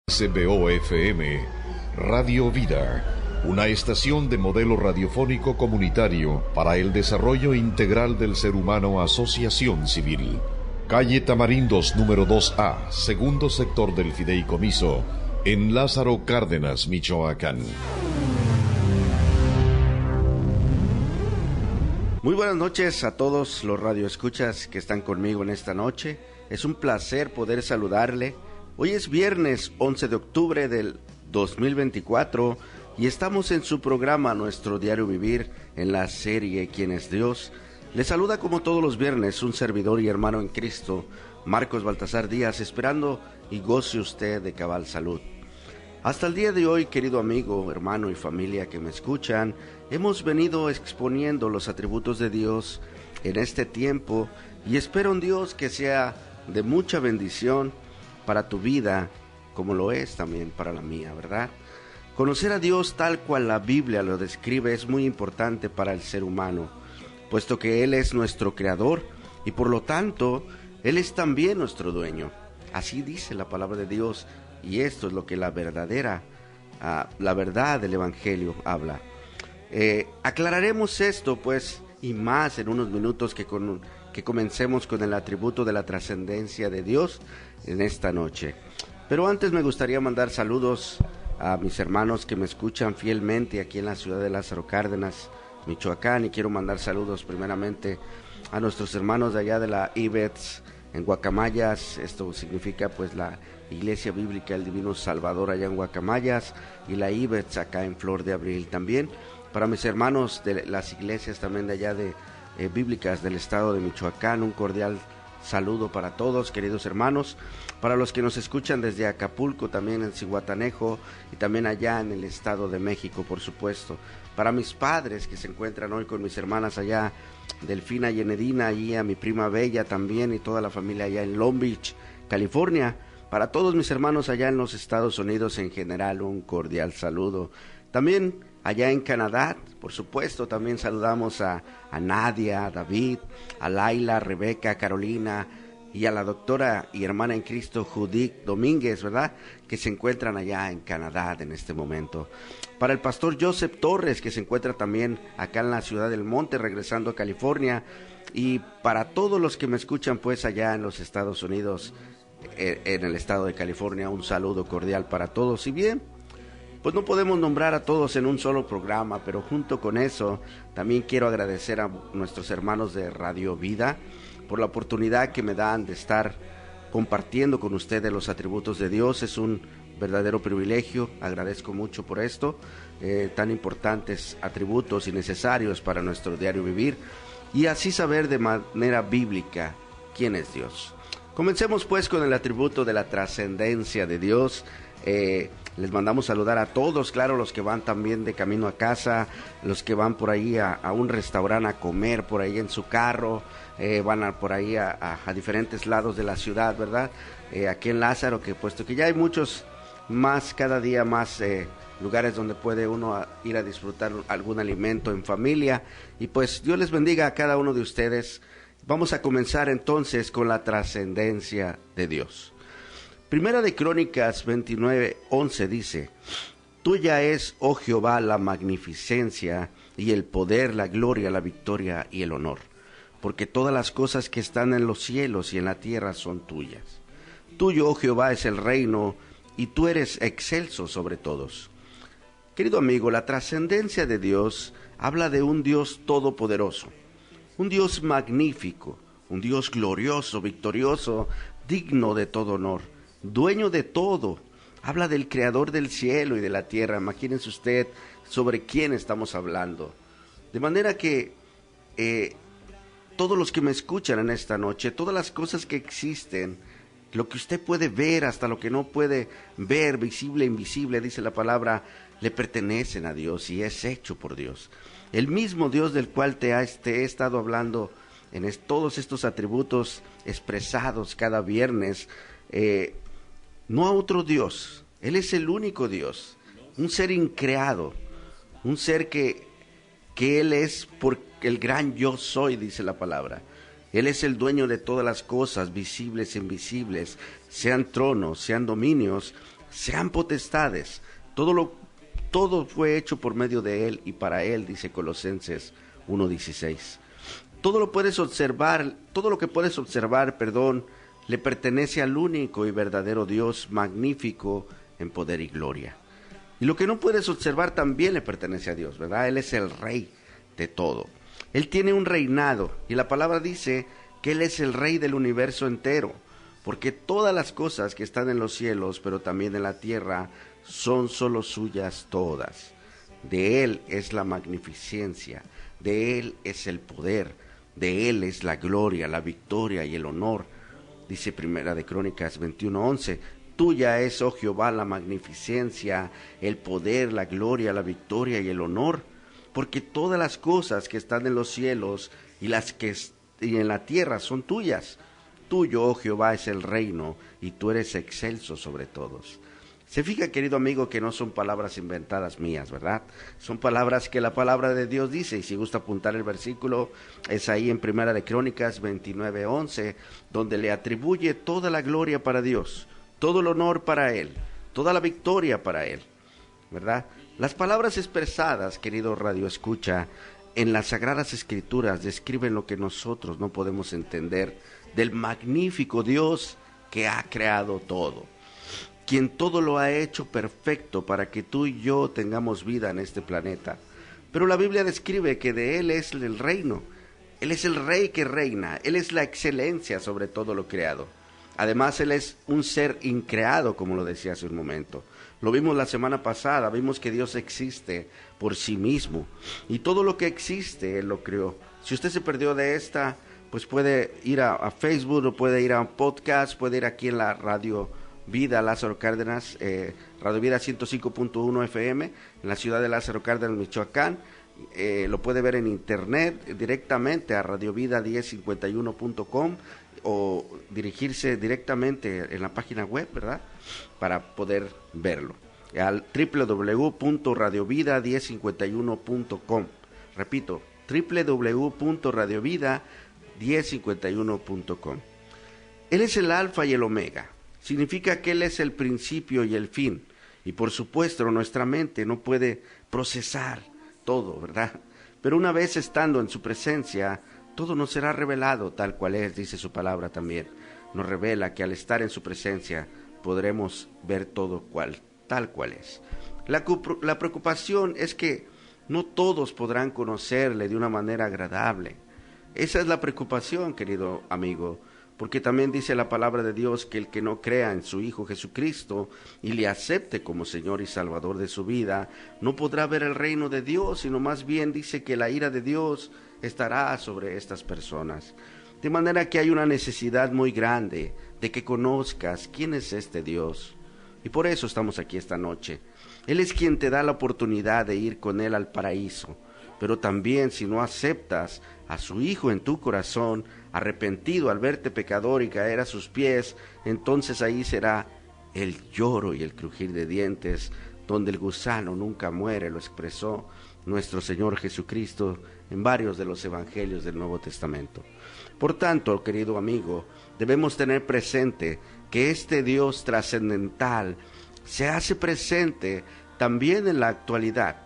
SBO-FM, Radio Vida, una estación de modelo radiofónico comunitario para el desarrollo integral del ser humano. Asociación Civil. Calle Tamarindos número 2A, segundo sector del Fideicomiso, en Lázaro Cárdenas, Michoacán. Muy buenas noches a todos los radioescuchas que están conmigo en esta noche. Es un placer poder saludarle. Hoy es viernes 11 de octubre del 2024 y estamos en su programa Nuestro Diario Vivir en la serie ¿Quién es Dios? Le saluda como todos los viernes un servidor y hermano en Cristo, Marcos Baltasar Díaz, esperando y goce usted de cabal salud. Hasta el día de hoy, querido amigo, hermano y familia que me escuchan, hemos venido exponiendo los atributos de Dios en este tiempo y espero en Dios que sea de mucha bendición para tu vida, como lo es también para la mía, ¿verdad? Conocer a Dios tal cual la Biblia lo describe es muy importante para el ser humano, puesto que Él es nuestro creador y por lo tanto, Él es también nuestro dueño. Así dice la palabra de Dios y esto es lo que la verdad del Evangelio habla. Aclararemos esto pues y más en unos minutos que comencemos con el atributo de la trascendencia de Dios en esta noche. Pero antes me gustaría mandar saludos a mis hermanos que me escuchan fielmente aquí en la ciudad de Lázaro Cárdenas, Michoacán, y quiero mandar saludos primeramente a nuestros hermanos de allá de la IBETS en Guacamayas. Esto significa pues la Iglesia Bíblica del Divino Salvador allá en Guacamayas, y la IBETS acá en Flor de Abril también. Para mis hermanos de las iglesias también de allá de bíblicas del estado de Michoacán, un cordial saludo para todos, queridos hermanos. Para los que nos escuchan desde Acapulco, también en Zihuatanejo y también allá en el estado de México, por supuesto. Para mis padres que se encuentran hoy con mis hermanas allá, Delfina y Enedina, y a mi prima Bella también, y toda la familia allá en Long Beach, California. Para todos mis hermanos allá en los Estados Unidos en general, un cordial saludo. También allá en Canadá, por supuesto, también saludamos a Nadia, a David, a Laila, a Rebeca, a Carolina y a la doctora y hermana en Cristo Judith Domínguez, ¿verdad? Que se encuentran allá en Canadá en este momento. Para el pastor Joseph Torres, que se encuentra también acá en la ciudad del Monte, regresando a California. Y para todos los que me escuchan pues allá en los Estados Unidos, en el estado de California, un saludo cordial para todos. Y bien, pues no podemos nombrar a todos en un solo programa, pero junto con eso también quiero agradecer a nuestros hermanos de Radio Vida por la oportunidad que me dan de estar compartiendo con ustedes los atributos de Dios. Es un verdadero privilegio, agradezco mucho por esto, tan importantes atributos y necesarios para nuestro diario vivir, y así saber de manera bíblica quién es Dios. Comencemos pues con el atributo de la trascendencia de Dios. Les mandamos saludar a todos, claro, los que van también de camino a casa, los que van por ahí a un restaurante a comer por ahí en su carro, van por ahí a diferentes lados de la ciudad, ¿verdad? Aquí en Lázaro, que puesto que ya hay muchos más, cada día más lugares donde puede uno ir a disfrutar algún alimento en familia, y pues Dios les bendiga a cada uno de ustedes. Vamos a comenzar entonces con la trascendencia de Dios. Primera de Crónicas 29:11 dice: Tuya es, oh Jehová, la magnificencia y el poder, la gloria, la victoria y el honor, porque todas las cosas que están en los cielos y en la tierra son tuyas. Tuyo, oh Jehová, es el reino, y tú eres excelso sobre todos. Querido amigo, la trascendencia de Dios habla de un Dios todopoderoso, un Dios magnífico, un Dios glorioso, victorioso, digno de todo honor, dueño de todo. Habla del creador del cielo y de la tierra. Imagínense usted sobre quién estamos hablando. De manera que todos los que me escuchan en esta noche, todas las cosas que existen, lo que usted puede ver hasta lo que no puede ver, visible e invisible, dice la palabra, le pertenecen a Dios y es hecho por Dios. El mismo Dios del cual te he estado hablando en todos estos atributos expresados cada viernes, no a otro Dios. Él es el único Dios, un ser increado, un ser que Él es por el gran yo soy, dice la palabra. Él es el dueño de todas las cosas, visibles e invisibles, sean tronos, sean dominios, sean potestades. Todo fue hecho por medio de Él y para Él, dice Colosenses 1:16. Todo lo que puedes observar, le pertenece al único y verdadero Dios, magnífico en poder y gloria. Y lo que no puedes observar también le pertenece a Dios, ¿verdad? Él es el Rey de todo. Él tiene un reinado, y la palabra dice que Él es el Rey del universo entero, porque todas las cosas que están en los cielos, pero también en la tierra, son solo suyas todas. De Él es la magnificencia, de Él es el poder, de Él es la gloria, la victoria y el honor. Dice Primera de Crónicas 21:11, tuya es, oh Jehová, la magnificencia, el poder, la gloria, la victoria y el honor, porque todas las cosas que están en los cielos y las que en la tierra son tuyas. Tuyo, oh Jehová, es el reino, y tú eres excelso sobre todos. Se fija, querido amigo, que no son palabras inventadas mías, ¿verdad? Son palabras que la palabra de Dios dice, y si gusta apuntar el versículo, es ahí en Primera de Crónicas 29:11, donde le atribuye toda la gloria para Dios, todo el honor para Él, toda la victoria para Él, ¿verdad? Las palabras expresadas, querido Radio Escucha, en las Sagradas Escrituras describen lo que nosotros no podemos entender del magnífico Dios que ha creado todo, quien todo lo ha hecho perfecto para que tú y yo tengamos vida en este planeta. Pero la Biblia describe que de Él es el reino, Él es el Rey que reina, Él es la excelencia sobre todo lo creado. Además, Él es un ser increado, como lo decía hace un momento. Lo vimos la semana pasada, vimos que Dios existe por sí mismo, y todo lo que existe Él lo creó. Si usted se perdió de esta, pues puede ir a Facebook, o puede ir a un podcast, puede ir aquí en la Radio Vida Lázaro Cárdenas, Radio Vida 105.1 FM, en la ciudad de Lázaro Cárdenas, Michoacán. Lo puede ver en internet directamente a radiovida1051.com o dirigirse directamente en la página web, ¿verdad?, para poder verlo, al www.radiovida1051.com. Repito, www.radiovida1051.com. Él es el alfa y el omega. Significa que Él es el principio y el fin. Y por supuesto, nuestra mente no puede procesar todo, ¿verdad? Pero una vez estando en su presencia, todo nos será revelado tal cual es, dice su palabra también. Nos revela que al estar en su presencia podremos ver todo tal cual es. La preocupación es que no todos podrán conocerle de una manera agradable. Esa es la preocupación, querido amigo, porque también dice la palabra de Dios que el que no crea en su Hijo Jesucristo y le acepte como Señor y Salvador de su vida, no podrá ver el reino de Dios, sino más bien dice que la ira de Dios estará sobre estas personas. De manera que hay una necesidad muy grande de que conozcas quién es este Dios. Y por eso estamos aquí esta noche. Él es quien te da la oportunidad de ir con Él al paraíso. Pero también si no aceptas a su Hijo en tu corazón, arrepentido al verte pecador y caer a sus pies, entonces ahí será el lloro y el crujir de dientes, donde el gusano nunca muere, lo expresó nuestro Señor Jesucristo en varios de los evangelios del Nuevo Testamento. Por tanto, querido amigo, debemos tener presente que este Dios trascendental se hace presente también en la actualidad.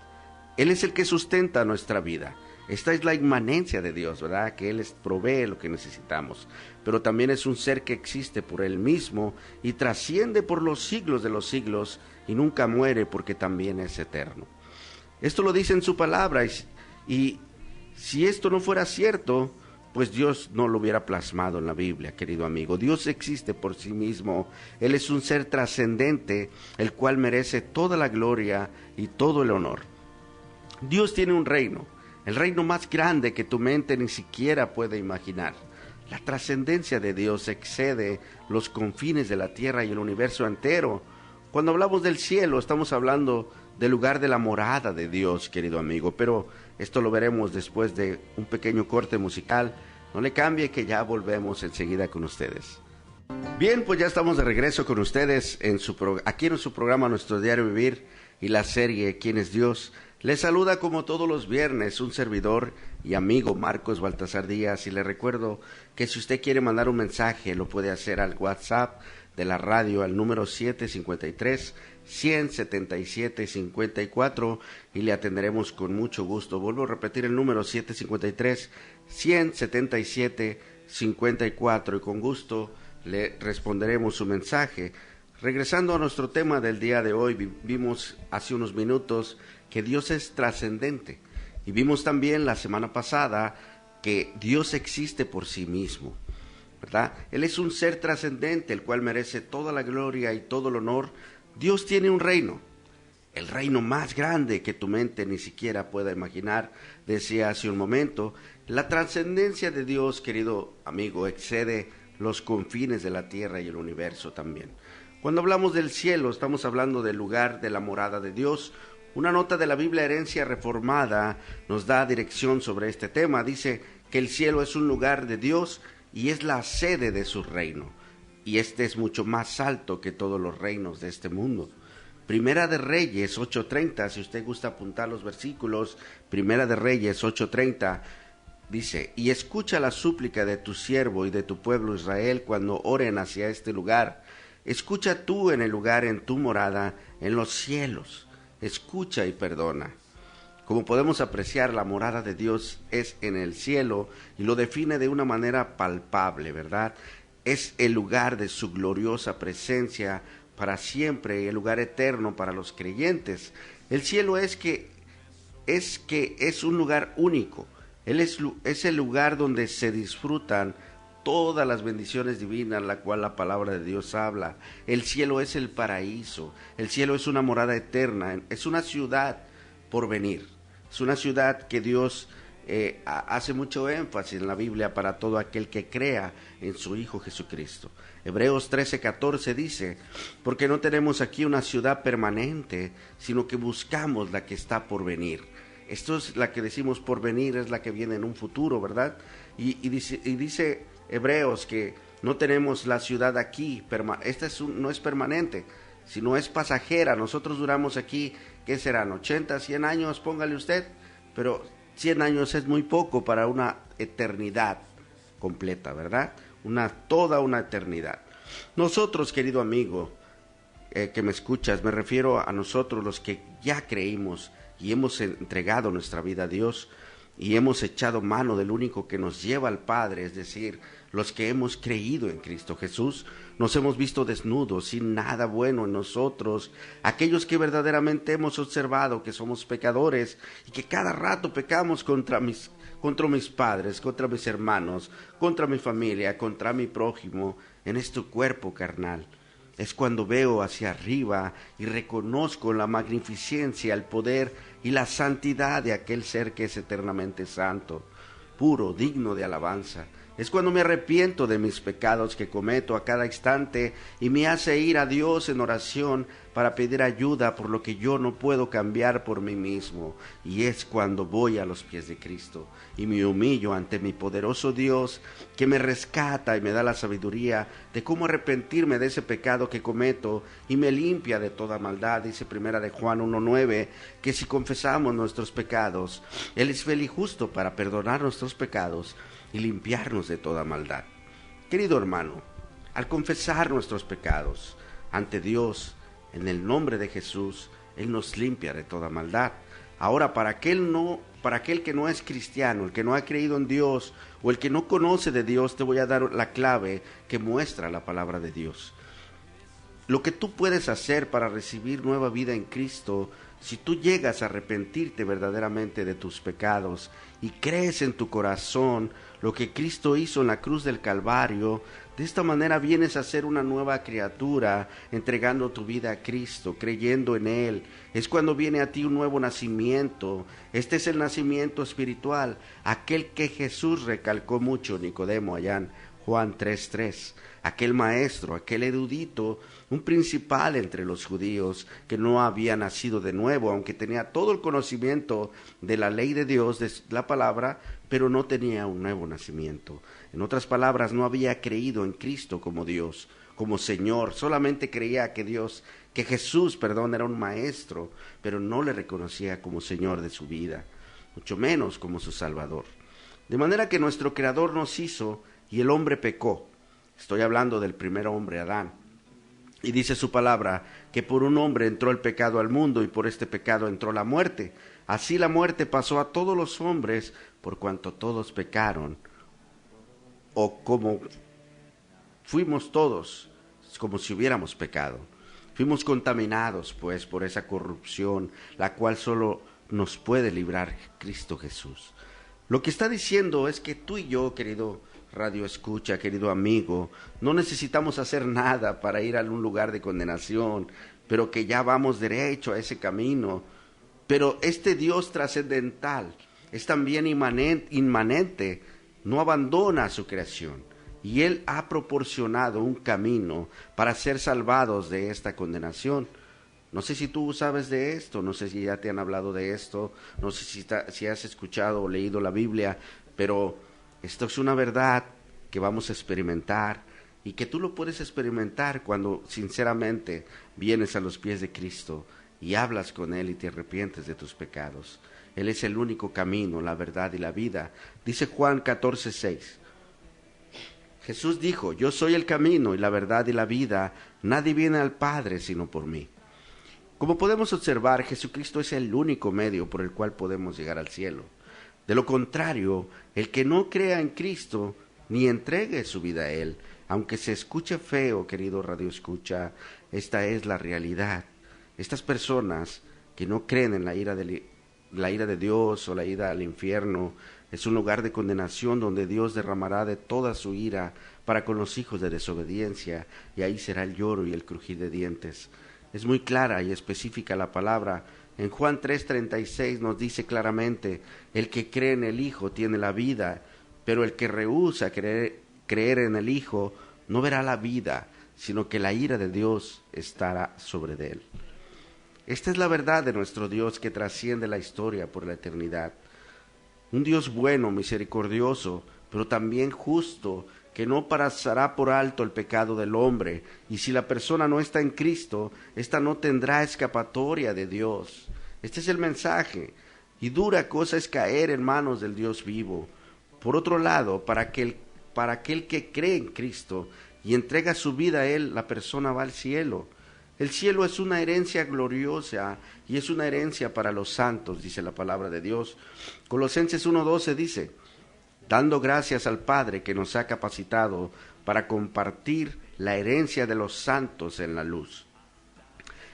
Él es el que sustenta nuestra vida. Esta es la inmanencia de Dios, ¿verdad? Que Él provee lo que necesitamos. Pero también es un ser que existe por Él mismo y trasciende por los siglos de los siglos y nunca muere porque también es eterno. Esto lo dice en su palabra y si esto no fuera cierto, pues Dios no lo hubiera plasmado en la Biblia, querido amigo. Dios existe por sí mismo. Él es un ser trascendente, el cual merece toda la gloria y todo el honor. Dios tiene un reino, el reino más grande que tu mente ni siquiera puede imaginar. La trascendencia de Dios excede los confines de la tierra y el universo entero. Cuando hablamos del cielo, estamos hablando del lugar de la morada de Dios, querido amigo, pero esto lo veremos después de un pequeño corte musical. No le cambie, que ya volvemos enseguida con ustedes. Bien, pues ya estamos de regreso con ustedes aquí en su programa Nuestro Diario Vivir y la serie ¿Quién es Dios? Les saluda como todos los viernes un servidor y amigo Marcos Baltasar Díaz, y le recuerdo que si usted quiere mandar un mensaje lo puede hacer al WhatsApp de la radio al número 753-177-54 y le atenderemos con mucho gusto. Vuelvo a repetir el número 753-177-54 y con gusto le responderemos su mensaje. Regresando a nuestro tema del día de hoy, vimos hace unos minutos que Dios es trascendente y vimos también la semana pasada que Dios existe por sí mismo, ¿verdad? Él es un ser trascendente, el cual merece toda la gloria y todo el honor. Dios tiene un reino, el reino más grande que tu mente ni siquiera pueda imaginar. Decía hace un momento, la trascendencia de Dios, querido amigo, excede los confines de la tierra y el universo también. Cuando hablamos del cielo, estamos hablando del lugar de la morada de Dios. Una nota de la Biblia Herencia Reformada nos da dirección sobre este tema. Dice que el cielo es un lugar de Dios y es la sede de su reino. Y este es mucho más alto que todos los reinos de este mundo. Primera de Reyes 8:30, si usted gusta apuntar los versículos, Primera de Reyes 8:30, dice: y escucha la súplica de tu siervo y de tu pueblo Israel cuando oren hacia este lugar. Escucha tú en el lugar, en tu morada, en los cielos. Escucha y perdona. Como podemos apreciar, la morada de Dios es en el cielo y lo define de una manera palpable, ¿verdad? Es el lugar de su gloriosa presencia para siempre y el lugar eterno para los creyentes. El cielo es un lugar único. Es el lugar donde se disfrutan todas las bendiciones divinas, la cual la palabra de Dios habla. El cielo es el paraíso, el cielo es una morada eterna, es una ciudad por venir, es una ciudad que Dios hace mucho énfasis en la Biblia para todo aquel que crea en su Hijo Jesucristo. Hebreos 13:14 dice: porque no tenemos aquí una ciudad permanente, sino que buscamos la que está por venir. Esto es la que decimos por venir, es la que viene en un futuro, ¿verdad? Y dice Hebreos que no tenemos la ciudad aquí, esta no es permanente, sino es pasajera. Nosotros duramos aquí, ¿qué serán? 80, 100 años, póngale usted, pero 100 años es muy poco para una eternidad completa, ¿verdad? Toda una eternidad. Nosotros, querido amigo, que me escuchas, me refiero a nosotros los que ya creímos y hemos entregado nuestra vida a Dios y hemos echado mano del único que nos lleva al Padre, es decir, los que hemos creído en Cristo Jesús. Nos hemos visto desnudos, sin nada bueno en nosotros, aquellos que verdaderamente hemos observado que somos pecadores y que cada rato pecamos contra mis padres, contra mis hermanos, contra mi familia, contra mi prójimo, en este cuerpo carnal. Es cuando veo hacia arriba y reconozco la magnificencia, el poder y la santidad de aquel ser que es eternamente santo, puro, digno de alabanza. Es cuando me arrepiento de mis pecados que cometo a cada instante y me hace ir a Dios en oración para pedir ayuda por lo que yo no puedo cambiar por mí mismo. Y es cuando voy a los pies de Cristo y me humillo ante mi poderoso Dios, que me rescata y me da la sabiduría de cómo arrepentirme de ese pecado que cometo y me limpia de toda maldad. Dice Primera de Juan 1:9 que si confesamos nuestros pecados, Él es fiel y justo para perdonar nuestros pecados y limpiarnos de toda maldad. Querido hermano, al confesar nuestros pecados ante Dios, en el nombre de Jesús, Él nos limpia de toda maldad. Ahora, para aquel que no es cristiano, el que no ha creído en Dios o el que no conoce de Dios, te voy a dar la clave que muestra la palabra de Dios. Lo que tú puedes hacer para recibir nueva vida en Cristo, si tú llegas a arrepentirte verdaderamente de tus pecados y crees en tu corazón lo que Cristo hizo en la cruz del Calvario, de esta manera vienes a ser una nueva criatura, entregando tu vida a Cristo, creyendo en Él. Es cuando viene a ti un nuevo nacimiento. Este es el nacimiento espiritual, aquel que Jesús recalcó mucho, Nicodemo, allá en Juan 3:3. Aquel maestro, aquel erudito, un principal entre los judíos que no había nacido de nuevo, aunque tenía todo el conocimiento de la ley de Dios, de la palabra, pero no tenía un nuevo nacimiento. En otras palabras, no había creído en Cristo como Dios, como Señor. Solamente creía que Jesús, era un maestro, pero no le reconocía como Señor de su vida, mucho menos como su Salvador. De manera que nuestro Creador nos hizo y el hombre pecó. Estoy hablando del primer hombre, Adán. Y dice su palabra que por un hombre entró el pecado al mundo y por este pecado entró la muerte. Así la muerte pasó a todos los hombres por cuanto todos pecaron. O como fuimos todos, como si hubiéramos pecado. Fuimos contaminados pues por esa corrupción, la cual solo nos puede librar Cristo Jesús. Lo que está diciendo es que tú y yo, querido Radio Escucha, querido amigo, no necesitamos hacer nada para ir a un lugar de condenación, pero que ya vamos derecho a ese camino. Pero este Dios trascendental es también inmanente, no abandona a su creación, y Él ha proporcionado un camino para ser salvados de esta condenación. No sé si tú sabes de esto, no sé si ya te han hablado de esto, no sé si has escuchado o leído la Biblia, pero esto es una verdad que vamos a experimentar y que tú lo puedes experimentar cuando sinceramente vienes a los pies de Cristo y hablas con Él y te arrepientes de tus pecados. Él es el único camino, la verdad y la vida. Dice Juan 14:6. Jesús dijo: yo soy el camino y la verdad y la vida, nadie viene al Padre sino por mí. Como podemos observar, Jesucristo es el único medio por el cual podemos llegar al cielo. De lo contrario, el que no crea en Cristo, ni entregue su vida a Él, aunque se escuche feo, querido Radio Escucha, esta es la realidad. Estas personas que no creen en la ira de Dios o la ira al infierno, es un lugar de condenación donde Dios derramará de toda su ira para con los hijos de desobediencia, y ahí será el lloro y el crujir de dientes. Es muy clara y específica la palabra. En Juan 3:36 nos dice claramente: el que cree en el Hijo tiene la vida, pero el que rehúsa creer en el Hijo no verá la vida, sino que la ira de Dios estará sobre él. Esta es la verdad de nuestro Dios que trasciende la historia por la eternidad. Un Dios bueno, misericordioso, pero también justo, que no pasará por alto el pecado del hombre, y si la persona no está en Cristo, ésta no tendrá escapatoria de Dios. Este es el mensaje, y dura cosa es caer en manos del Dios vivo. Por otro lado, para aquel que cree en Cristo y entrega su vida a Él, la persona va al cielo. El cielo es una herencia gloriosa y es una herencia para los santos, dice la palabra de Dios. Colosenses 1:12 dice: dando gracias al Padre que nos ha capacitado para compartir la herencia de los santos en la luz.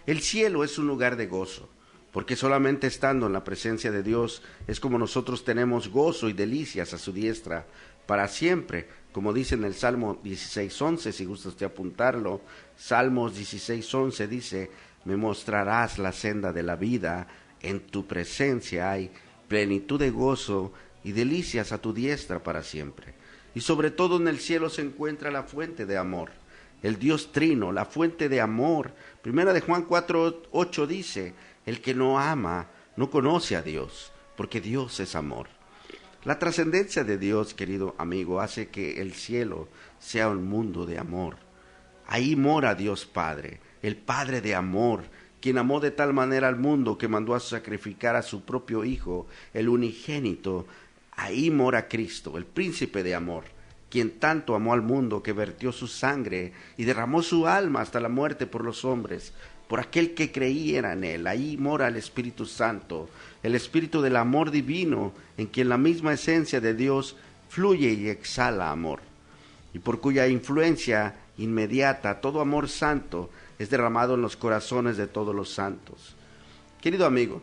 El cielo es un lugar de gozo, porque solamente estando en la presencia de Dios es como nosotros tenemos gozo y delicias a su diestra para siempre, como dice en el Salmo 16:11, si gusta usted apuntarlo. Salmos 16:11 dice: me mostrarás la senda de la vida, en tu presencia hay plenitud de gozo y delicias a tu diestra para siempre. Y sobre todo en el cielo se encuentra la fuente de amor, el Dios Trino, la fuente de amor. Primera de Juan 4:8 dice: el que no ama no conoce a Dios, porque Dios es amor. La trascendencia de Dios, querido amigo, hace que el cielo sea un mundo de amor. Ahí mora Dios Padre, el Padre de amor, quien amó de tal manera al mundo que mandó a sacrificar a su propio Hijo, el unigénito. Ahí mora Cristo, el príncipe de amor, quien tanto amó al mundo que vertió su sangre y derramó su alma hasta la muerte por los hombres, por aquel que creyera en Él. Ahí mora el Espíritu Santo, el Espíritu del amor divino, en quien la misma esencia de Dios fluye y exhala amor, y por cuya influencia inmediata todo amor santo es derramado en los corazones de todos los santos. Querido amigo,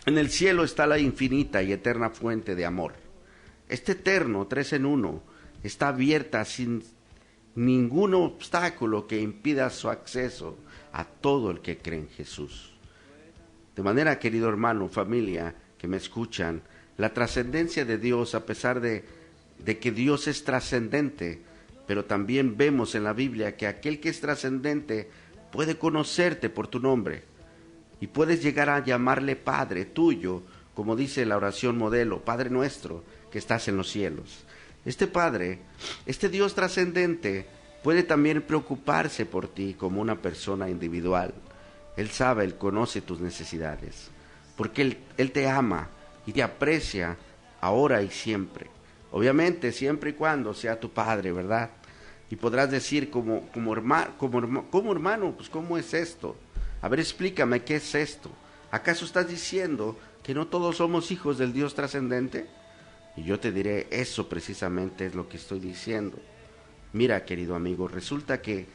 en el cielo está la infinita y eterna fuente de amor. Este eterno 3 en 1 está abierta sin ningún obstáculo que impida su acceso a todo el que cree en Jesús. De manera, querido hermano, familia que me escuchan, la trascendencia de Dios, a pesar de que Dios es trascendente, pero también vemos en la Biblia que aquel que es trascendente puede conocerte por tu nombre y puedes llegar a llamarle Padre tuyo, como dice la oración modelo: Padre nuestro que estás en los cielos. Este Padre, este Dios trascendente, puede también preocuparse por ti como una persona individual. Él sabe, Él conoce tus necesidades, porque Él te ama y te aprecia ahora y siempre. Obviamente, siempre y cuando sea tu Padre, ¿verdad? Y podrás decir como hermano, pues ¿cómo es esto? A ver, explícame, ¿qué es esto? ¿Acaso estás diciendo que no todos somos hijos del Dios trascendente? Y yo te diré, eso precisamente es lo que estoy diciendo. Mira, querido amigo, resulta que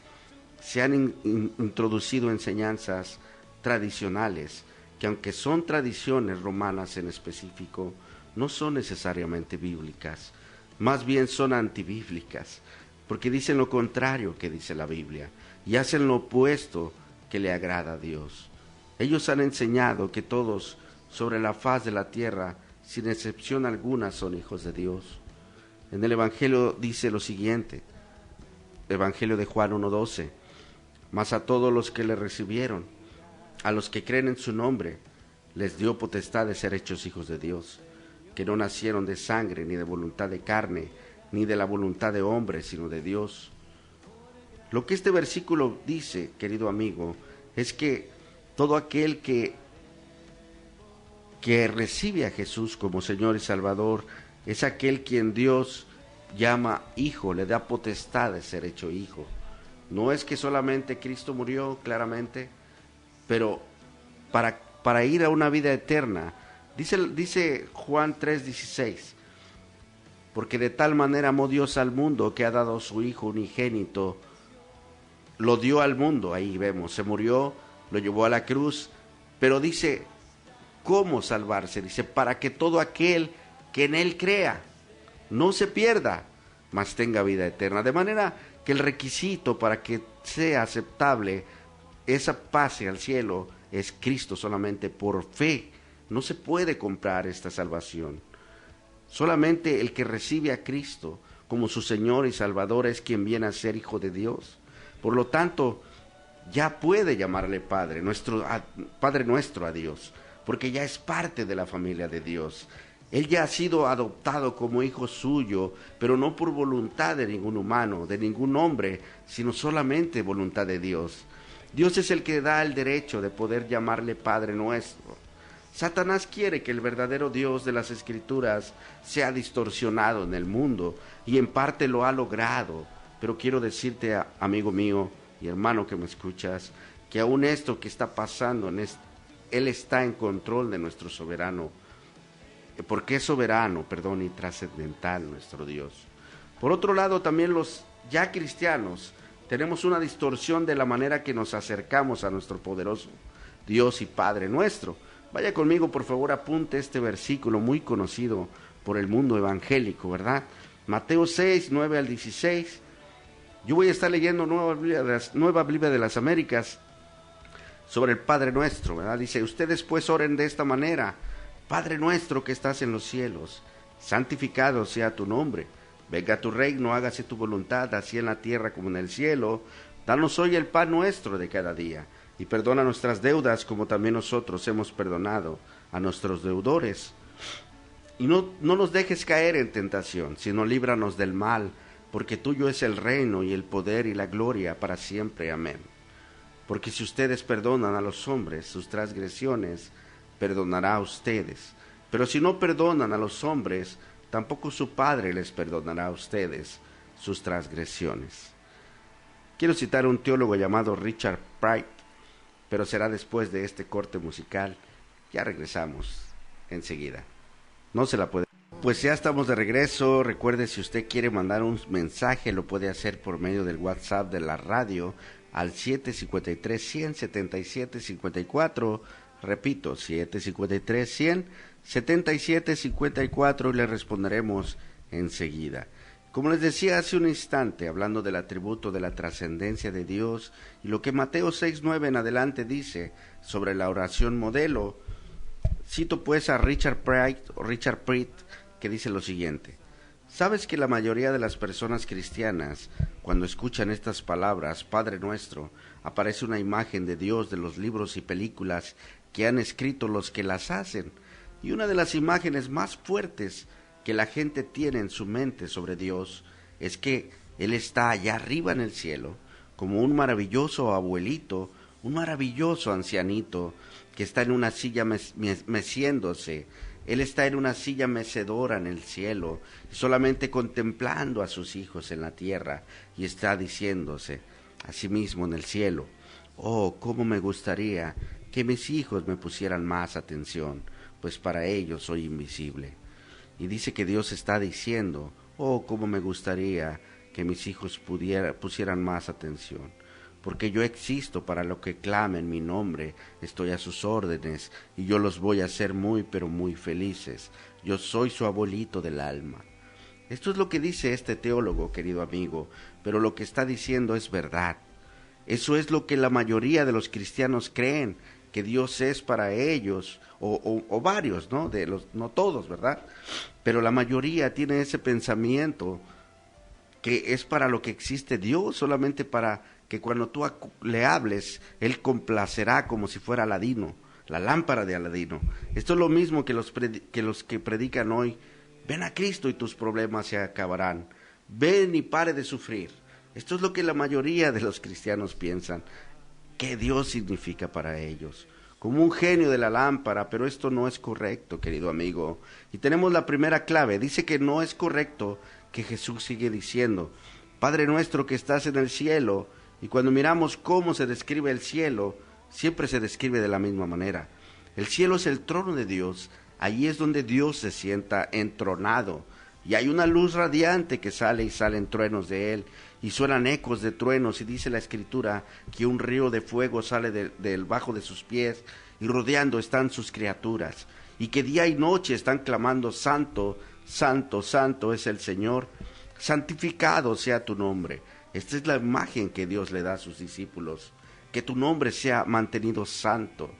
se han introducido enseñanzas tradicionales, que aunque son tradiciones romanas en específico, no son necesariamente bíblicas, más bien son antibíblicas, porque dicen lo contrario que dice la Biblia, y hacen lo opuesto que le agrada a Dios. Ellos han enseñado que todos sobre la faz de la tierra, sin excepción alguna, son hijos de Dios. En el Evangelio dice lo siguiente, Evangelio de Juan 1:12, mas a todos los que le recibieron, a los que creen en su nombre, les dio potestad de ser hechos hijos de Dios, que no nacieron de sangre, ni de voluntad de carne, ni de la voluntad de hombre, sino de Dios. Lo que este versículo dice, querido amigo, es que todo aquel que recibe a Jesús como Señor y Salvador, es aquel quien Dios llama hijo, le da potestad de ser hecho hijo. No es que solamente Cristo murió, claramente, pero para ir a una vida eterna, dice Juan 3:16, porque de tal manera amó Dios al mundo que ha dado a su Hijo unigénito, lo dio al mundo, ahí vemos, se murió, lo llevó a la cruz, pero dice, ¿cómo salvarse? Dice, para que todo aquel que en Él crea no se pierda, mas tenga vida eterna. De manera que el requisito para que sea aceptable esa pase al cielo es Cristo solamente por fe. No se puede comprar esta salvación. Solamente el que recibe a Cristo como su Señor y Salvador es quien viene a ser hijo de Dios. Por lo tanto, ya puede llamarle Padre nuestro a Dios, porque ya es parte de la familia de Dios. Él ya ha sido adoptado como hijo suyo, pero no por voluntad de ningún humano, de ningún hombre, sino solamente voluntad de Dios. Dios es el que da el derecho de poder llamarle Padre nuestro. Satanás quiere que el verdadero Dios de las Escrituras sea distorsionado en el mundo, y en parte lo ha logrado. Pero quiero decirte, amigo mío y hermano que me escuchas, que aún esto que está pasando, Él está en control de nuestro soberano, porque es soberano, y trascendental nuestro Dios. Por otro lado, también los ya cristianos tenemos una distorsión de la manera que nos acercamos a nuestro poderoso Dios y Padre nuestro. Vaya conmigo, por favor, apunte este versículo muy conocido por el mundo evangélico, ¿verdad? Mateo 6, 9 al 16. Yo voy a estar leyendo Nueva Biblia de las Américas sobre el Padre Nuestro, ¿verdad? Dice, ustedes pues oren de esta manera: Padre nuestro que estás en los cielos, santificado sea tu nombre. Venga tu reino, hágase tu voluntad, así en la tierra como en el cielo. Danos hoy el pan nuestro de cada día, y perdona nuestras deudas como también nosotros hemos perdonado a nuestros deudores. Y no nos dejes caer en tentación, sino líbranos del mal, porque tuyo es el reino y el poder y la gloria para siempre. Amén. Porque si ustedes perdonan a los hombres sus transgresiones, perdonará a ustedes. Pero si no perdonan a los hombres, tampoco su Padre les perdonará a ustedes sus transgresiones. Quiero citar a un teólogo llamado Richard Pratt, pero será después de este corte musical. Ya regresamos enseguida. No se la puede. Pues ya estamos de regreso. Recuerde, si usted quiere mandar un mensaje, lo puede hacer por medio del WhatsApp de la radio al 753-100-7754. Repito, 753-100-7754, y le responderemos enseguida. Como les decía hace un instante, hablando del atributo de la trascendencia de Dios y lo que Mateo 6:9 en adelante dice sobre la oración modelo, cito pues a Richard Pratt, que dice lo siguiente: ¿sabes que la mayoría de las personas cristianas, cuando escuchan estas palabras, Padre Nuestro, aparece una imagen de Dios de los libros y películas que han escrito los que las hacen? Y una de las imágenes más fuertes que la gente tiene en su mente sobre Dios es que Él está allá arriba en el cielo, como un maravilloso abuelito, un maravilloso ancianito que está en una silla meciéndose Él está en una silla mecedora en el cielo, solamente contemplando a sus hijos en la tierra, y está diciéndose a sí mismo en el cielo: oh, cómo me gustaría que mis hijos me pusieran más atención, pues para ellos soy invisible. Y dice que Dios está diciendo: oh, cómo me gustaría que mis hijos pusieran más atención, porque yo existo para lo que clamen mi nombre, estoy a sus órdenes, y yo los voy a hacer muy, pero muy felices. Yo soy su abuelito del alma. Esto es lo que dice este teólogo, querido amigo, pero lo que está diciendo es verdad. Eso es lo que la mayoría de los cristianos creen, que Dios es para ellos, o varios, ¿no? No todos, ¿verdad? Pero la mayoría tiene ese pensamiento que es para lo que existe Dios, solamente para que cuando tú le hables, Él complacerá como si fuera Aladino, la lámpara de Aladino. Esto es lo mismo que los que predican hoy: ven a Cristo y tus problemas se acabarán, ven y pare de sufrir. Esto es lo que la mayoría de los cristianos piensan que Dios significa para ellos, como un genio de la lámpara, pero esto no es correcto, querido amigo. Y tenemos la primera clave: dice que no es correcto, que Jesús sigue diciendo: Padre nuestro que estás en el cielo. Y cuando miramos cómo se describe el cielo, siempre se describe de la misma manera. El cielo es el trono de Dios, allí es donde Dios se sienta entronado, y hay una luz radiante que sale y salen truenos de él, y suenan ecos de truenos, y dice la Escritura que un río de fuego sale del bajo de sus pies, y rodeando están sus criaturas, y que día y noche están clamando: Santo, Santo, Santo es el Señor, santificado sea tu nombre. Esta es la imagen que Dios le da a sus discípulos, que tu nombre sea mantenido santo,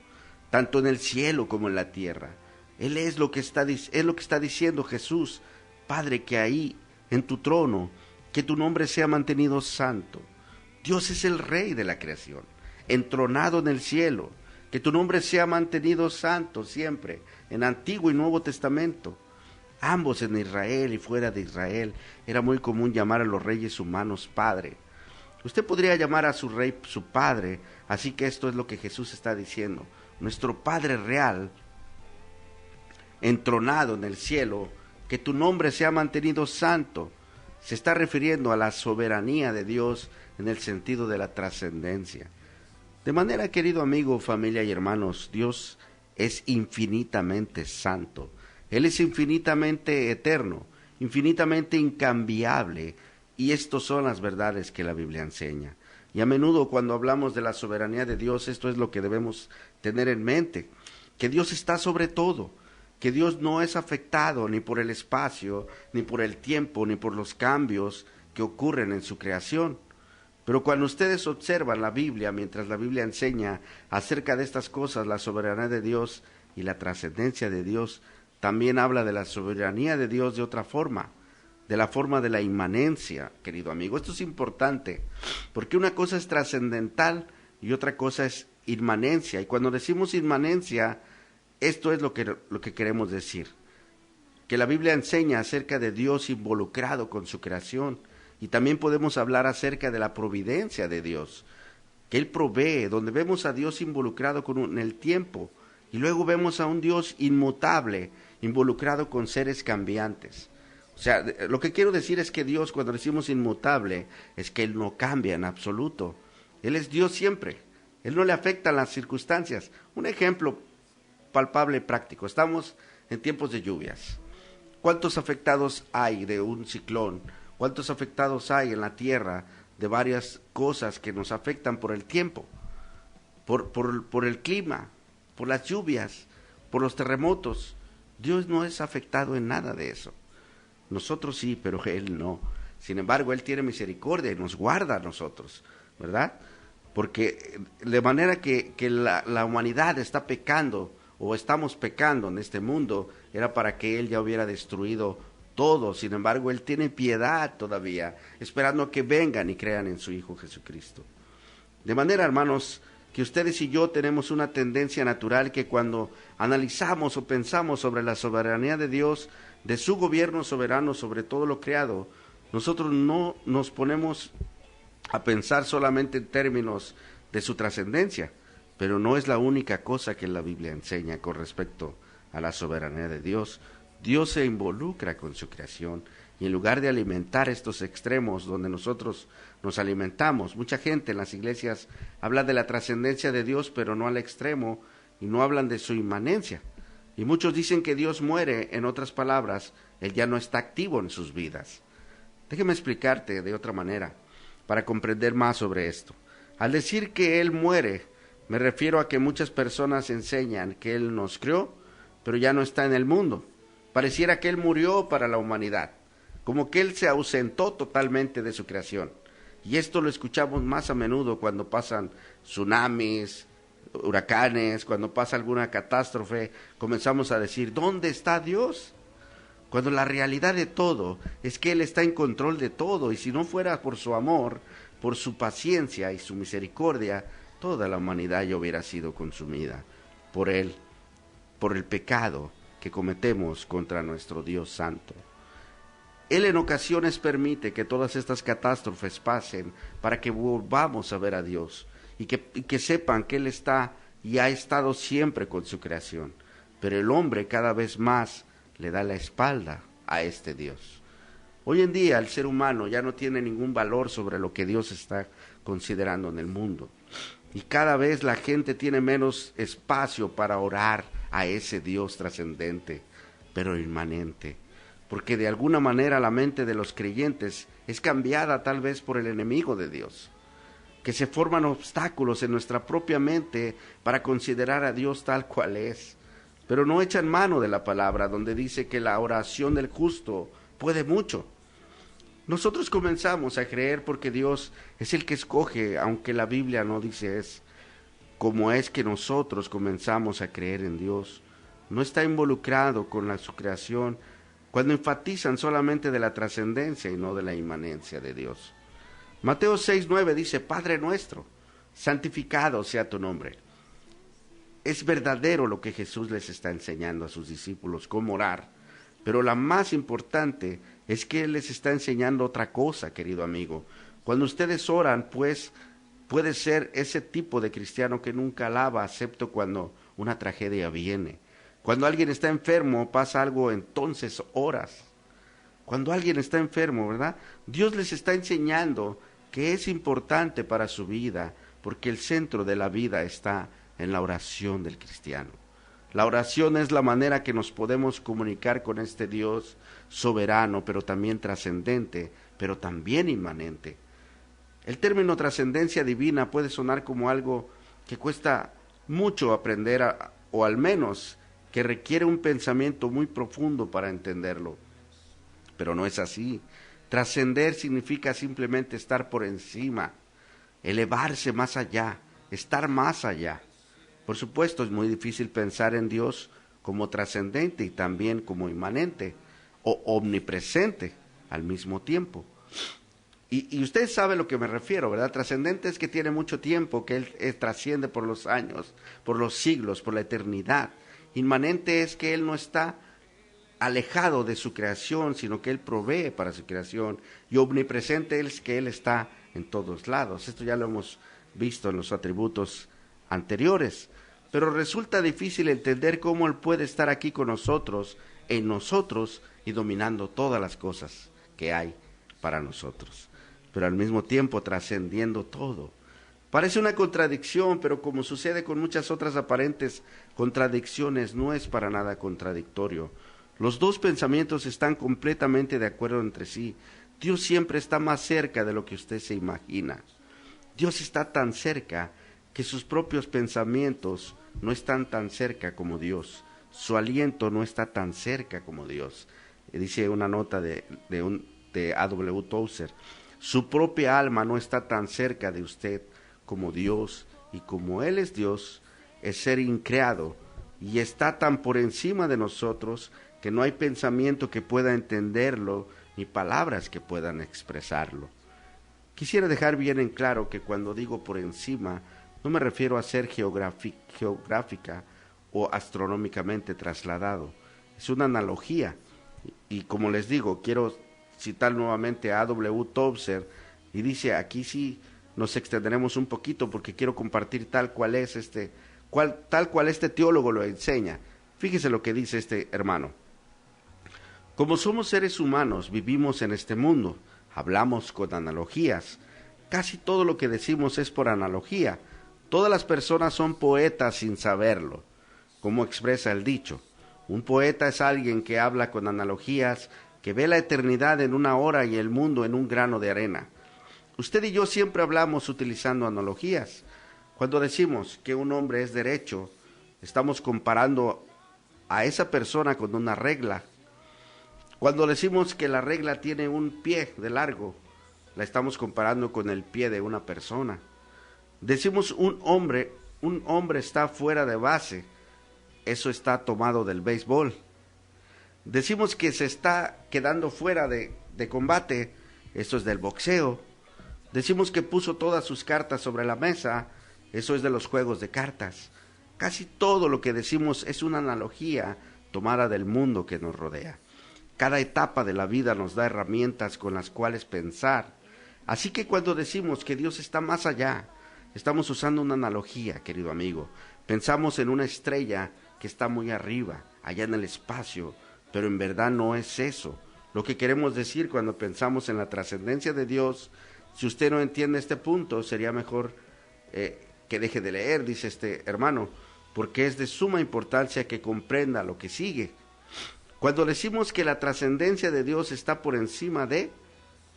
tanto en el cielo como en la tierra. Él es lo que está diciendo Jesús: Padre, que ahí en tu trono, que tu nombre sea mantenido santo. Dios es el Rey de la creación, entronado en el cielo, que tu nombre sea mantenido santo siempre, en Antiguo y Nuevo Testamento. Ambos, en Israel y fuera de Israel, era muy común llamar a los reyes humanos Padre. Usted podría llamar a su rey su Padre, así que esto es lo que Jesús está diciendo: nuestro Padre real, entronado en el cielo, que tu nombre sea mantenido santo. Se está refiriendo a la soberanía de Dios en el sentido de la trascendencia. De manera, querido amigo, familia y hermanos, Dios es infinitamente santo. Él es infinitamente eterno, infinitamente incambiable, y estas son las verdades que la Biblia enseña. Y a menudo cuando hablamos de la soberanía de Dios, esto es lo que debemos tener en mente: que Dios está sobre todo, que Dios no es afectado ni por el espacio, ni por el tiempo, ni por los cambios que ocurren en su creación. Pero cuando ustedes observan la Biblia, mientras la Biblia enseña acerca de estas cosas, la soberanía de Dios y la trascendencia de Dios, también habla de la soberanía de Dios de otra forma, de la forma de la inmanencia, querido amigo. Esto es importante, porque una cosa es trascendental y otra cosa es inmanencia. Y cuando decimos inmanencia, esto es lo que queremos decir: que la Biblia enseña acerca de Dios involucrado con su creación, y también podemos hablar acerca de la providencia de Dios, que Él provee, donde vemos a Dios involucrado en el tiempo, y luego vemos a un Dios inmutable, involucrado con seres cambiantes. O sea, lo que quiero decir es que Dios, cuando decimos inmutable, es que Él no cambia en absoluto. Él es Dios siempre. Él no le afectan las circunstancias. Un ejemplo palpable y práctico: estamos en tiempos de lluvias. ¿Cuántos afectados hay de un ciclón? ¿Cuántos afectados hay en la tierra de varias cosas que nos afectan por el tiempo, por el clima, por las lluvias, por los terremotos? Dios no es afectado en nada de eso. Nosotros sí, pero Él no. Sin embargo, Él tiene misericordia y nos guarda a nosotros, ¿verdad? Porque de manera que la humanidad está pecando, o estamos pecando en este mundo, era para que Él ya hubiera destruido todo. Sin embargo, Él tiene piedad todavía, esperando a que vengan y crean en su Hijo Jesucristo. De manera, hermanos, que ustedes y yo tenemos una tendencia natural que cuando analizamos o pensamos sobre la soberanía de Dios, de su gobierno soberano sobre todo lo creado, nosotros no nos ponemos a pensar solamente en términos de su trascendencia, pero no es la única cosa que la Biblia enseña con respecto a la soberanía de Dios, Dios se involucra con su creación, y en lugar de alimentar estos extremos donde nosotros nos alimentamos, mucha gente en las iglesias habla de la trascendencia de Dios, pero no al extremo, y no hablan de su inmanencia. Y muchos dicen que Dios muere, en otras palabras, Él ya no está activo en sus vidas. Déjeme explicarte de otra manera, para comprender más sobre esto. Al decir que Él muere, me refiero a que muchas personas enseñan que Él nos creó, pero ya no está en el mundo. Pareciera que Él murió para la humanidad, como que Él se ausentó totalmente de su creación. Y esto lo escuchamos más a menudo cuando pasan tsunamis, huracanes, cuando pasa alguna catástrofe, comenzamos a decir, ¿dónde está Dios? Cuando la realidad de todo es que Él está en control de todo, y si no fuera por su amor, por su paciencia y su misericordia, toda la humanidad ya hubiera sido consumida por Él, por el pecado que cometemos contra nuestro Dios Santo. Él en ocasiones permite que todas estas catástrofes pasen para que volvamos a ver a Dios y que sepan que Él está y ha estado siempre con su creación. Pero el hombre cada vez más le da la espalda a este Dios. Hoy en día el ser humano ya no tiene ningún valor sobre lo que Dios está considerando en el mundo. Y cada vez la gente tiene menos espacio para orar a ese Dios trascendente, pero inmanente. Porque de alguna manera la mente de los creyentes es cambiada tal vez por el enemigo de Dios, que se forman obstáculos en nuestra propia mente para considerar a Dios tal cual es, pero no echan mano de la palabra donde dice que la oración del justo puede mucho. Nosotros comenzamos a creer porque Dios es el que escoge, aunque la Biblia no dice es. Como es que nosotros comenzamos a creer en Dios, no está involucrado con su creación, cuando enfatizan solamente de la trascendencia y no de la inmanencia de Dios. Mateo 6:9 dice, Padre nuestro, santificado sea tu nombre. Es verdadero lo que Jesús les está enseñando a sus discípulos, cómo orar, pero la más importante es que Él les está enseñando otra cosa, querido amigo. Cuando ustedes oran, pues, puede ser ese tipo de cristiano que nunca alaba, excepto cuando una tragedia viene. Cuando alguien está enfermo, pasa algo, entonces oras. Cuando alguien está enfermo, ¿verdad? Dios les está enseñando que es importante para su vida, porque el centro de la vida está en la oración del cristiano. La oración es la manera que nos podemos comunicar con este Dios soberano, pero también trascendente, pero también inmanente. El término trascendencia divina puede sonar como algo que cuesta mucho aprender, o al menos que requiere un pensamiento muy profundo para entenderlo. Pero no es así. Trascender significa simplemente estar por encima, elevarse más allá, estar más allá. Por supuesto, es muy difícil pensar en Dios como trascendente y también como inmanente o omnipresente al mismo tiempo. Y usted sabe a lo que me refiero, ¿verdad? Trascendente es que tiene mucho tiempo, que Él trasciende por los años, por los siglos, por la eternidad. Inmanente es que Él no está alejado de su creación, sino que Él provee para su creación. Y omnipresente es que Él está en todos lados. Esto ya lo hemos visto en los atributos anteriores. Pero resulta difícil entender cómo Él puede estar aquí con nosotros, en nosotros, y dominando todas las cosas que hay para nosotros, pero al mismo tiempo trascendiendo todo. Parece una contradicción, pero como sucede con muchas otras aparentes contradicciones, no es para nada contradictorio. Los dos pensamientos están completamente de acuerdo entre sí. Dios siempre está más cerca de lo que usted se imagina. Dios está tan cerca que sus propios pensamientos no están tan cerca como Dios. Su aliento no está tan cerca como Dios. Dice una nota de A.W. Tozer, su propia alma no está tan cerca de usted como Dios, y como Él es Dios, es ser increado, y está tan por encima de nosotros que no hay pensamiento que pueda entenderlo, ni palabras que puedan expresarlo. Quisiera dejar bien en claro que cuando digo por encima, no me refiero a ser geográfica o astronómicamente trasladado. Es una analogía, y como les digo, quiero citar nuevamente a A.W. Tozer, y dice, aquí sí nos extenderemos un poquito porque quiero compartir tal cual este teólogo lo enseña. Fíjese lo que dice este hermano. Como somos seres humanos, vivimos en este mundo, hablamos con analogías. Casi todo lo que decimos es por analogía. Todas las personas son poetas sin saberlo, como expresa el dicho. Un poeta es alguien que habla con analogías, que ve la eternidad en una hora y el mundo en un grano de arena. Usted y yo siempre hablamos utilizando analogías. Cuando decimos que un hombre es derecho, estamos comparando a esa persona con una regla. Cuando decimos que la regla tiene un pie de largo, la estamos comparando con el pie de una persona. Decimos un hombre está fuera de base, eso está tomado del béisbol. Decimos que se está quedando fuera de combate, eso es del boxeo. Decimos que puso todas sus cartas sobre la mesa, eso es de los juegos de cartas. Casi todo lo que decimos es una analogía tomada del mundo que nos rodea. Cada etapa de la vida nos da herramientas con las cuales pensar. Así que cuando decimos que Dios está más allá, estamos usando una analogía, querido amigo. Pensamos en una estrella que está muy arriba, allá en el espacio, pero en verdad no es eso. Lo que queremos decir cuando pensamos en la trascendencia de Dios, si usted no entiende este punto, sería mejor que deje de leer, dice este hermano, porque es de suma importancia que comprenda lo que sigue. Cuando decimos que la trascendencia de Dios está por encima de,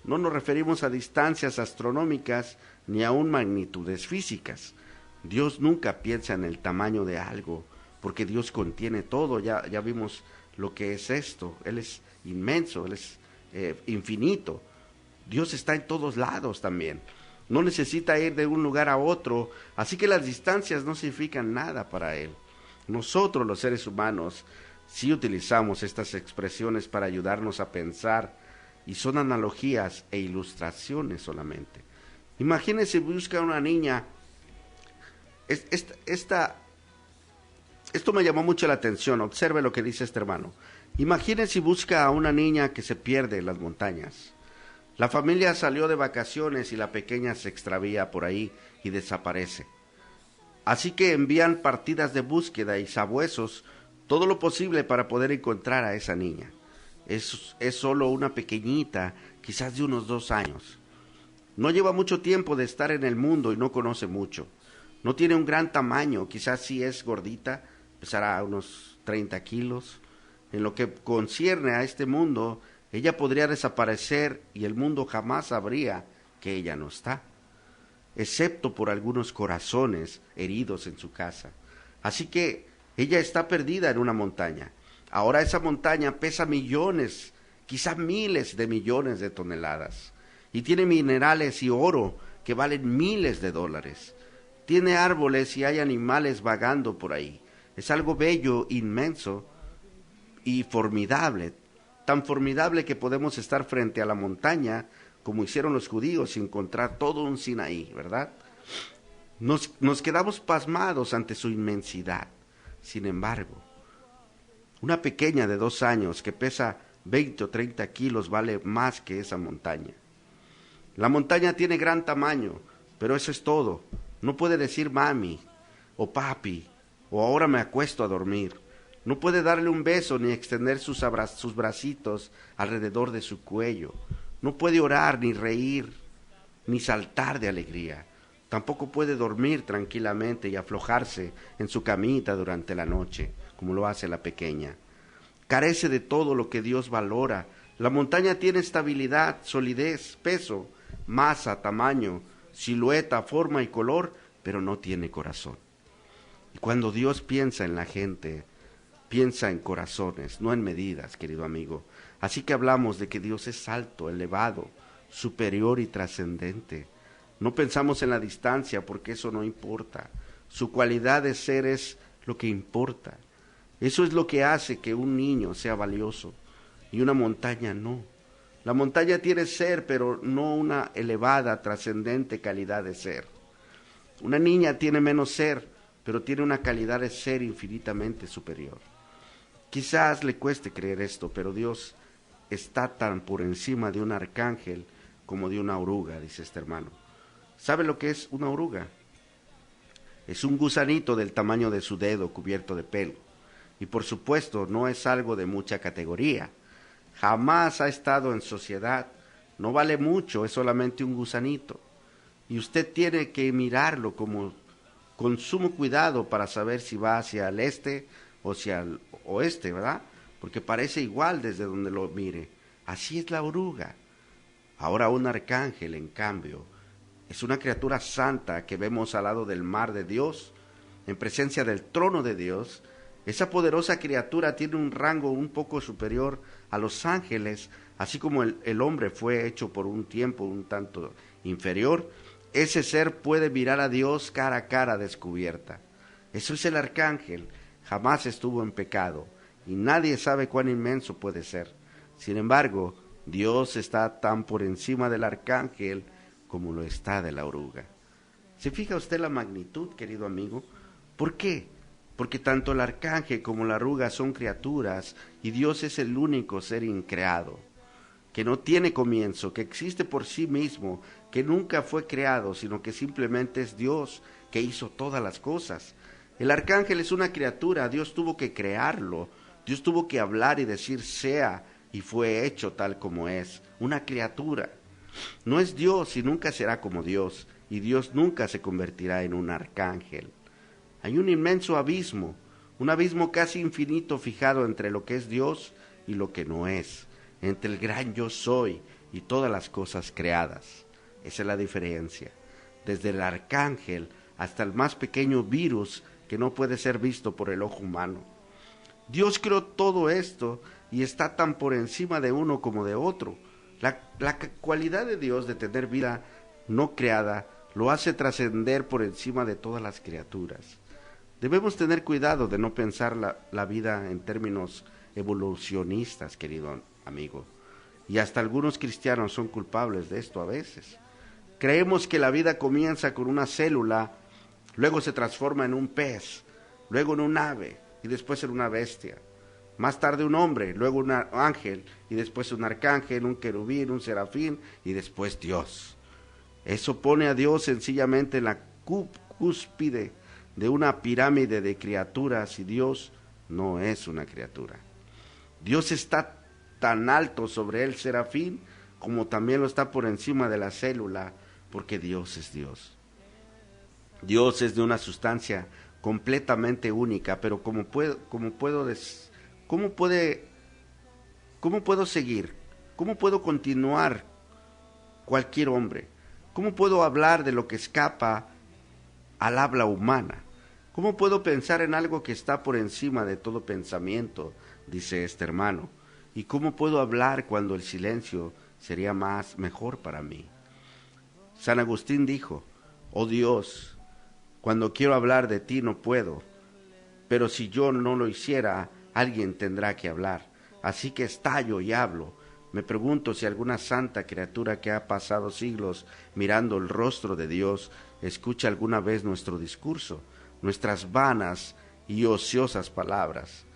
no nos referimos a distancias astronómicas ni aún magnitudes físicas. Dios nunca piensa en el tamaño de algo, porque Dios contiene todo. Ya vimos lo que es esto. Él es inmenso, Él es infinito. Dios está en todos lados también. No necesita ir de un lugar a otro, así que las distancias no significan nada para Él. Nosotros, los seres humanos, sí utilizamos estas expresiones para ayudarnos a pensar, y son analogías e ilustraciones solamente. Imagínese, busca a una niña. Esto me llamó mucho la atención. Observe lo que dice este hermano. Imagínese, busca a una niña que se pierde en las montañas. La familia salió de vacaciones y la pequeña se extravía por ahí y desaparece. Así que envían partidas de búsqueda y sabuesos, todo lo posible para poder encontrar a esa niña. Es solo una pequeñita, quizás de unos 2 años. No lleva mucho tiempo de estar en el mundo y no conoce mucho. No tiene un gran tamaño, quizás sí es gordita, pesará unos 30 kilos. En lo que concierne a este mundo, ella podría desaparecer y el mundo jamás sabría que ella no está, excepto por algunos corazones heridos en su casa. Así que ella está perdida en una montaña. Ahora esa montaña pesa millones, quizá miles de millones de toneladas, y tiene minerales y oro que valen miles de dólares. Tiene árboles y hay animales vagando por ahí. Es algo bello, inmenso y formidable, tan formidable que podemos estar frente a la montaña como hicieron los judíos y encontrar todo un Sinaí, ¿verdad? Nos quedamos pasmados ante su inmensidad. Sin embargo, una pequeña de 2 años que pesa 20 o 30 kilos vale más que esa montaña. La montaña tiene gran tamaño, pero eso es todo. No puede decir mami, o papi, o ahora me acuesto a dormir. No puede darle un beso ni extender sus bracitos alrededor de su cuello. No puede orar, ni reír, ni saltar de alegría. Tampoco puede dormir tranquilamente y aflojarse en su camita durante la noche, como lo hace la pequeña. Carece de todo lo que Dios valora. La montaña tiene estabilidad, solidez, peso, masa, tamaño, silueta, forma y color, pero no tiene corazón. Y cuando Dios piensa en la gente, piensa en corazones, no en medidas, querido amigo. Así que hablamos de que Dios es alto, elevado, superior y trascendente. No pensamos en la distancia porque eso no importa. Su cualidad de ser es lo que importa. Eso es lo que hace que un niño sea valioso y una montaña no. La montaña tiene ser, pero no una elevada, trascendente calidad de ser. Una niña tiene menos ser, pero tiene una calidad de ser infinitamente superior. Quizás le cueste creer esto, pero Dios está tan por encima de un arcángel como de una oruga, dice este hermano. ¿Sabe lo que es una oruga? Es un gusanito del tamaño de su dedo cubierto de pelo. y por supuesto no es algo de mucha categoría. Jamás ha estado en sociedad, no vale mucho, es solamente un gusanito. Y usted tiene que mirarlo con sumo cuidado para saber si va hacia el este o hacia el oeste, ¿verdad? Porque parece igual desde donde lo mire. Así es la oruga. Ahora un arcángel, en cambio, es una criatura santa que vemos al lado del mar de Dios, en presencia del trono de Dios. Esa poderosa criatura tiene un rango un poco superior a los ángeles, así como el hombre fue hecho por un tiempo un tanto inferior. Ese ser puede mirar a Dios cara a cara descubierta. Eso es el arcángel. Jamás estuvo en pecado y nadie sabe cuán inmenso puede ser. Sin embargo, Dios está tan por encima del arcángel como lo está de la oruga. ¿Se fija usted la magnitud, querido amigo? ¿Por qué? Porque tanto el arcángel como la oruga son criaturas y Dios es el único ser increado, que no tiene comienzo, que existe por sí mismo, que nunca fue creado, sino que simplemente es Dios que hizo todas las cosas. El arcángel es una criatura, Dios tuvo que crearlo, Dios tuvo que hablar y decir sea, y fue hecho tal como es, una criatura. No es Dios y nunca será como Dios, y Dios nunca se convertirá en un arcángel. Hay un inmenso abismo, un abismo casi infinito fijado entre lo que es Dios y lo que no es, entre el gran yo soy y todas las cosas creadas. Esa es la diferencia, desde el arcángel hasta el más pequeño virus que no puede ser visto por el ojo humano. Dios creó todo esto y está tan por encima de uno como de otro. La cualidad de Dios de tener vida no creada lo hace trascender por encima de todas las criaturas. Debemos tener cuidado de no pensar la vida en términos evolucionistas, querido amigo. Y hasta algunos cristianos son culpables de esto a veces. Creemos que la vida comienza con una célula, luego se transforma en un pez, luego en un ave y después en una bestia. Más tarde un hombre, luego un ángel y después un arcángel, un querubín, un serafín y después Dios. Eso pone a Dios sencillamente en la cúspide de una pirámide de criaturas y Dios no es una criatura. Dios está tan alto sobre el serafín como también lo está por encima de la célula, porque Dios es Dios. Dios es de una sustancia completamente única, pero ¿cómo puedo seguir? ¿Cómo puedo continuar cualquier hombre? ¿Cómo puedo hablar de lo que escapa al habla humana? ¿Cómo puedo pensar en algo que está por encima de todo pensamiento? Dice este hermano. ¿Y cómo puedo hablar cuando el silencio sería mejor para mí? San Agustín dijo: oh Dios, cuando quiero hablar de ti no puedo, pero si yo no lo hiciera, alguien tendrá que hablar. Así que estallo y hablo. Me pregunto si alguna santa criatura que ha pasado siglos mirando el rostro de Dios escucha alguna vez nuestro discurso, nuestras vanas y ociosas palabras.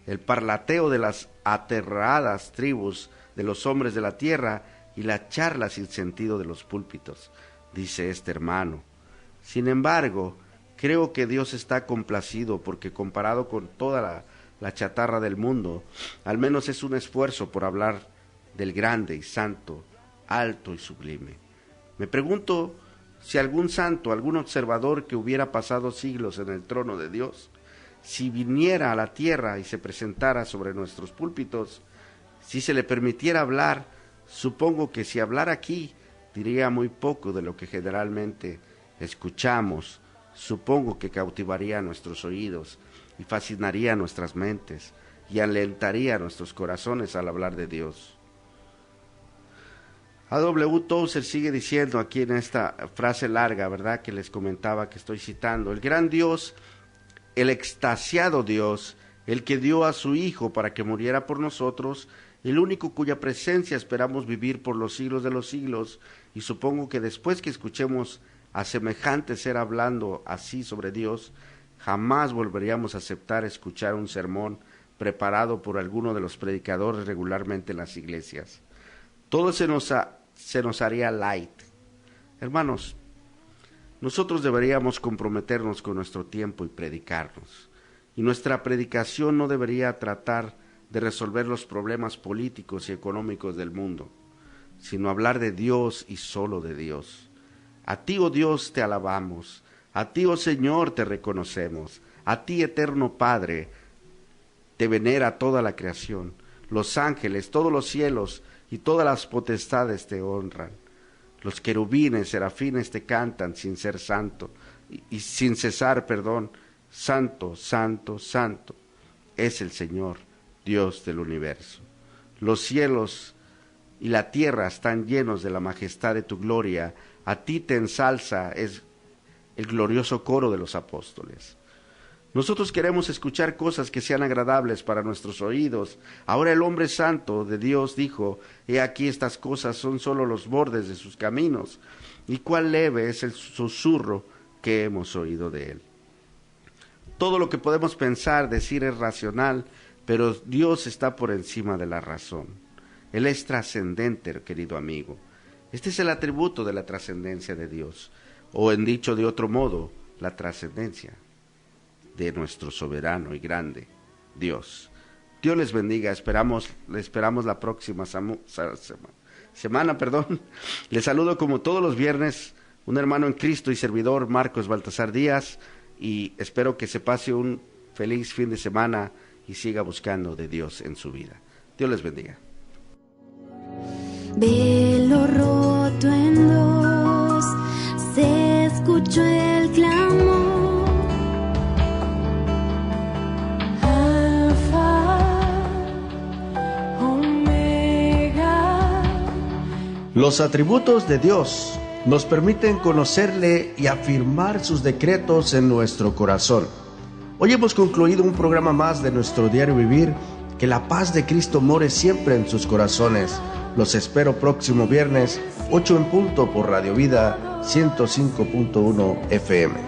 El parlateo de las aterradas tribus de los hombres de la tierra y la charla sin sentido de los púlpitos, dice este hermano. Sin embargo, creo que Dios está complacido porque comparado con toda la chatarra del mundo, al menos es un esfuerzo por hablar del grande y santo, alto y sublime. Me pregunto si algún santo, algún observador que hubiera pasado siglos en el trono de Dios, si viniera a la tierra y se presentara sobre nuestros púlpitos, si se le permitiera hablar, supongo que si hablara aquí, diría muy poco de lo que generalmente escuchamos. Supongo que cautivaría nuestros oídos y fascinaría nuestras mentes y alentaría nuestros corazones al hablar de Dios. A.W. Tozer sigue diciendo aquí en esta frase larga, ¿verdad?, que les comentaba que estoy citando: el gran Dios, el extasiado Dios, el que dio a su Hijo para que muriera por nosotros, el único cuya presencia esperamos vivir por los siglos de los siglos, y supongo que después que escuchemos a semejante ser hablando así sobre Dios, jamás volveríamos a aceptar escuchar un sermón preparado por alguno de los predicadores regularmente en las iglesias. Todo se nos haría light. Hermanos, nosotros deberíamos comprometernos con nuestro tiempo y predicarnos. y nuestra predicación no debería tratar de resolver los problemas políticos y económicos del mundo, sino hablar de Dios y solo de Dios. A ti, oh Dios, te alabamos, a ti, oh Señor, te reconocemos, a ti, eterno Padre, te venera toda la creación, los ángeles, todos los cielos y todas las potestades te honran. Los querubines, serafines te cantan sin ser santo, y sin cesar, santo, santo, santo, es el Señor, Dios del universo. Los cielos y la tierra están llenos de la majestad de tu gloria, a ti te ensalza es el glorioso coro de los apóstoles. Nosotros queremos escuchar cosas que sean agradables para nuestros oídos. Ahora el hombre santo de Dios dijo, he aquí estas cosas son solo los bordes de sus caminos, y cuán leve es el susurro que hemos oído de él. Todo lo que podemos pensar, decir es racional, pero Dios está por encima de la razón. Él es trascendente, querido amigo. Este es el atributo de la trascendencia de Dios, o en dicho de otro modo, la trascendencia de nuestro soberano y grande Dios. Dios les bendiga. Les esperamos la próxima semana. Les saludo como todos los viernes, un hermano en Cristo y servidor, Marcos Baltasar Díaz, y espero que se pase un feliz fin de semana y siga buscando de Dios en su vida. Dios les bendiga. Velo roto en dos, se escuchó el clamor. Los atributos de Dios nos permiten conocerle y afirmar sus decretos en nuestro corazón. Hoy hemos concluido un programa más de nuestro diario vivir. Que la paz de Cristo more siempre en sus corazones. Los espero próximo viernes, 8 en punto por Radio Vida 105.1 FM.